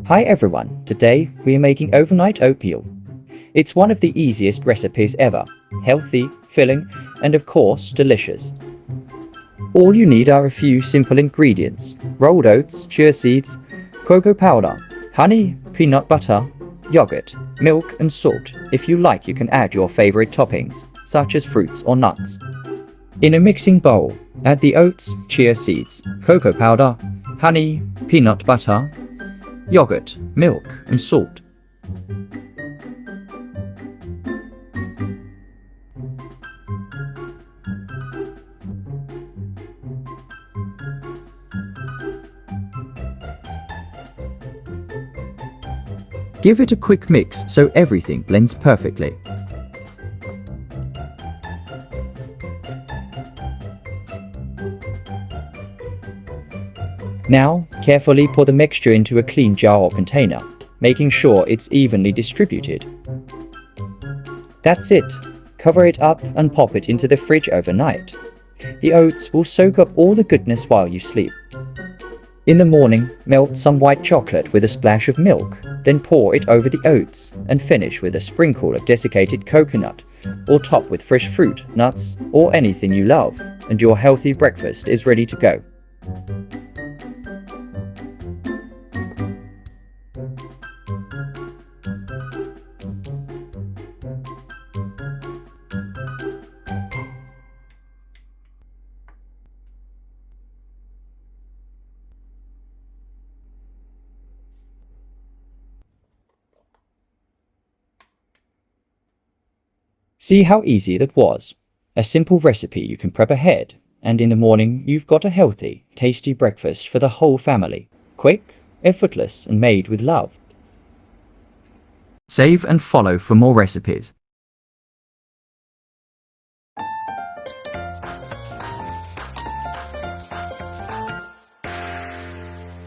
Hi everyone, today we are making overnight oatmeal. It's one of the easiest recipes ever, healthy, filling, and of course delicious. All you need are a few simple ingredients: rolled oats, chia seeds, cocoa powder, honey, peanut butter, yogurt, milk and salt. If you like, you can add your favorite toppings, such as fruits or nuts. In a mixing bowl, add the oats, chia seeds, cocoa powder, honey, peanut butter, yogurt, milk and salt. Give it a quick mix so everything blends perfectly. Now, carefully pour the mixture into a clean jar or container, making sure it's evenly distributed. That's it. Cover it up and pop it into the fridge overnight. The oats will soak up all the goodness while you sleep. In the morning, melt some white chocolate with a splash of milk, then pour it over the oats and finish with a sprinkle of desiccated coconut, or top with fresh fruit, nuts, or anything you love, and your healthy breakfast is ready to go. See how easy that was? A simple recipe you can prep ahead, and in the morning you've got a healthy, tasty breakfast for the whole family. Quick, effortless, and made with love. Save and follow for more recipes.